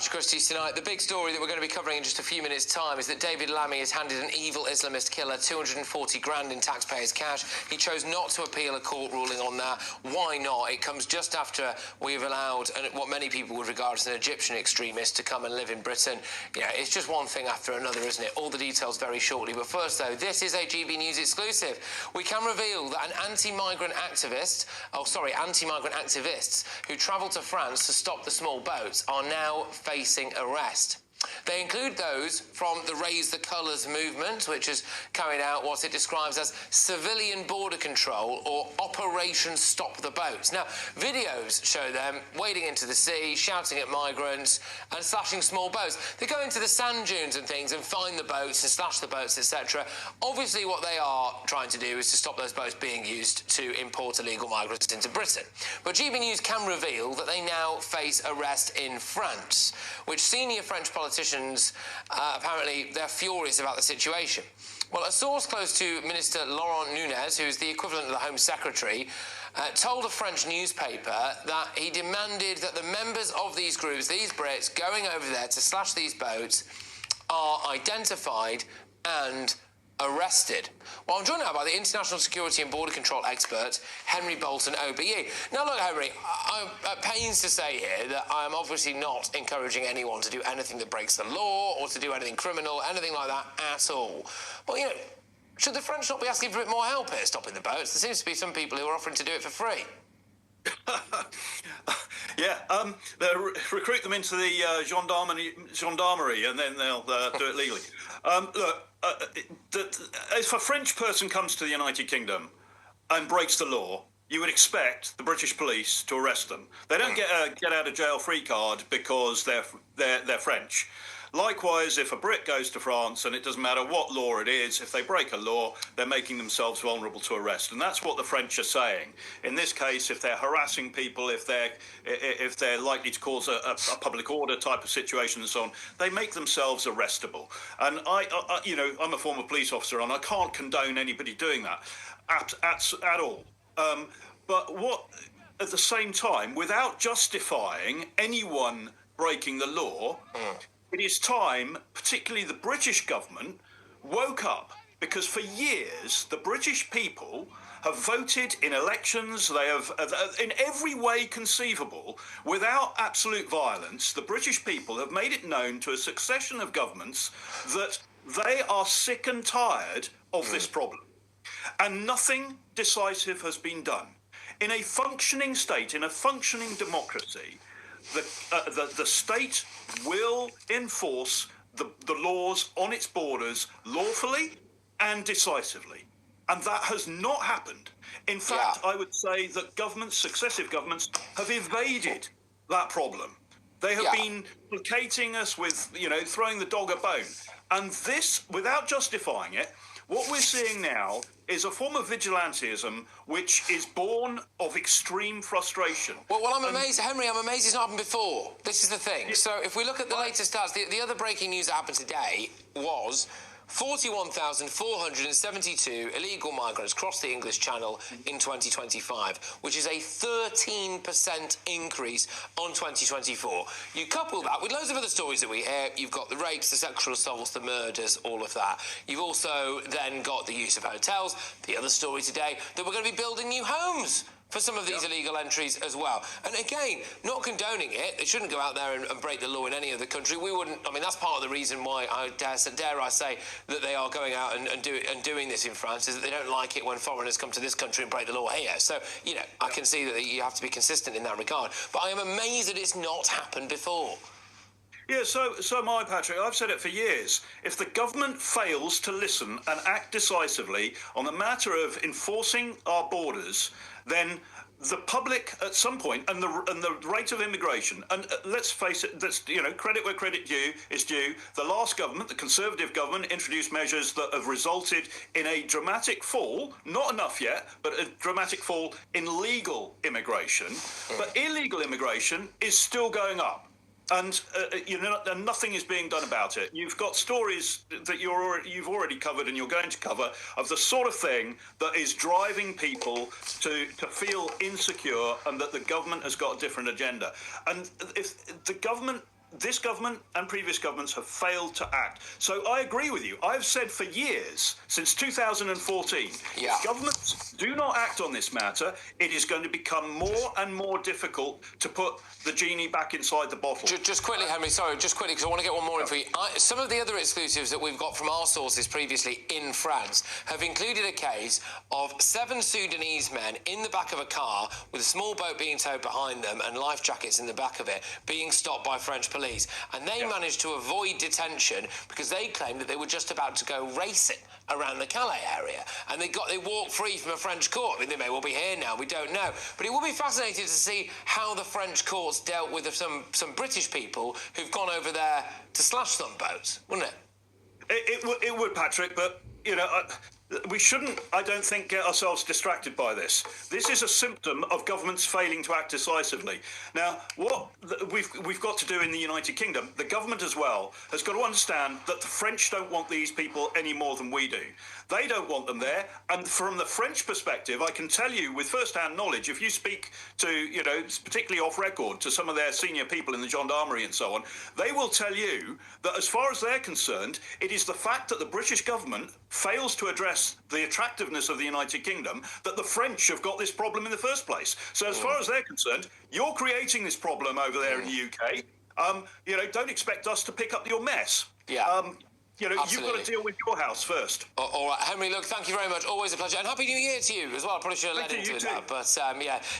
Christie's tonight. The big story that we're going to be covering in just a few minutes' time is that David Lammy has handed an evil Islamist killer 240 grand in taxpayers' cash. He chose not to appeal a court ruling on that. Why not? It comes just after we've allowed what many people would regard as an Egyptian extremist to come and live in Britain. Yeah, it's just one thing after another, isn't it? All the details very shortly. But first, though, this is a GB News exclusive. We can reveal that an anti-migrant activists who travelled to France to stop the small boats are now facing arrest. They include those from the Raise the Colours movement, which has carried out what it describes as civilian border control or Operation Stop the Boats. Now, videos show them wading into the sea, shouting at migrants and slashing small boats. They go into the sand dunes and things and find the boats and slash the boats, etc. Obviously, what they are trying to do is to stop those boats being used to import illegal migrants into Britain. But GB News can reveal that they now face arrest in France, which senior French politicians apparently they're furious about the situation. Well, a source close to Minister Laurent Nunez, who's the equivalent of the Home Secretary, told a French newspaper that he demanded that the members of these groups, these Brits, going over there to slash these boats, are identified and arrested. Well, I'm joined now by the International Security and Border Control expert, Henry Bolton, OBE. Now, look, Henry, I'm at pains to say here that I'm obviously not encouraging anyone to do anything that breaks the law or to do anything criminal, anything like that at all. But, you know, should the French not be asking for a bit more help here stopping the boats? There seems to be some people who are offering to do it for free. Recruit them into the gendarmerie and then they'll do it legally. If a French person comes to the United Kingdom and breaks the law, you would expect the British police to arrest them. They don't get a get out of jail free card because they're French. Likewise, if a Brit goes to France, and it doesn't matter what law it is, if they break a law, they're making themselves vulnerable to arrest. And that's what the French are saying. In this case, if they're harassing people, if they're likely to cause a public order type of situation and so on, they make themselves arrestable. And I'm a former police officer, and I can't condone anybody doing that at all. But at the same time, without justifying anyone breaking the law, it is time, particularly the British government, woke up, because for years the British people have voted in elections, they have, in every way conceivable, without absolute violence, the British people have made it known to a succession of governments that they are sick and tired of this problem. And nothing decisive has been done. In a functioning state, in a functioning democracy, the state will enforce the laws on its borders lawfully and decisively. And that has not happened. In fact, I would say that successive governments, have evaded that problem. They have been placating us with, throwing the dog a bone. And this, without justifying it, what we're seeing now is a form of vigilantism which is born of extreme frustration. Well, I'm amazed, Henry, I'm amazed it's not happened before. This is the thing. So if we look at the latest stats, the other breaking news that happened today was 41,472 illegal migrants crossed the English Channel in 2025, which is a 13% increase on 2024. You couple that with loads of other stories that we hear. You've got the rapes, the sexual assaults, the murders, all of that. You've also then got the use of hotels. The other story today, that we're going to be building new homes for some of these illegal entries as well. And again, not condoning it. They shouldn't go out there and break the law in any other country. We wouldn't. I mean, that's part of the reason why I dare I say that they are going out and doing this in France, is that they don't like it when foreigners come to this country and break the law here. So, I can see that you have to be consistent in that regard. But I am amazed that it's not happened before. Yeah, so am I, Patrick. I've said it for years. If the government fails to listen and act decisively on the matter of enforcing our borders, then the public at some point, and the rate of immigration, and let's face it, that's, credit where credit is due. The last government, the Conservative government, introduced measures that have resulted in a dramatic fall, not enough yet, but a dramatic fall in legal immigration. But illegal immigration is still going up. And and nothing is being done about it. You've got stories that you've already covered and you're going to cover of the sort of thing that is driving people to feel insecure and that the government has got a different agenda. And if the government this government and previous governments have failed to act. So I agree with you. I've said for years, since 2014, Yeah. if governments do not act on this matter, it is going to become more and more difficult to put the genie back inside the bottle. Just quickly, Henry, sorry, just quickly, because I want to get one more in for you. Some of the other exclusives that we've got from our sources previously in France have included a case of 7 Sudanese men in the back of a car with a small boat being towed behind them and life jackets in the back of it being stopped by French police. And they managed to avoid detention because they claimed that they were just about to go racing around the Calais area. And they walked free from a French court. I mean, they may well be here now, we don't know. But it would be fascinating to see how the French courts dealt with some British people who've gone over there to slash some boats, wouldn't it? It would, Patrick, but, you know, we shouldn't, I don't think, get ourselves distracted by this. This is a symptom of governments failing to act decisively. Now, what we've got to do in the United Kingdom, the government as well, has got to understand that the French don't want these people any more than we do. They don't want them there. And from the French perspective, I can tell you with first-hand knowledge, if you speak to, you know, particularly off record, to some of their senior people in the gendarmerie and so on, they will tell you that as far as they're concerned, it is the fact that the British government fails to address the attractiveness of the United Kingdom that the French have got this problem in the first place. So as far as they're concerned, you're creating this problem over there in the UK. You know, don't expect us to pick up your mess. Yeah. You know, Absolutely. you've got to deal with your house first. All right, Henry, look, thank you very much. Always a pleasure. And Happy New Year to you as well. I probably should have led Thank you, into you that. too. But, yeah.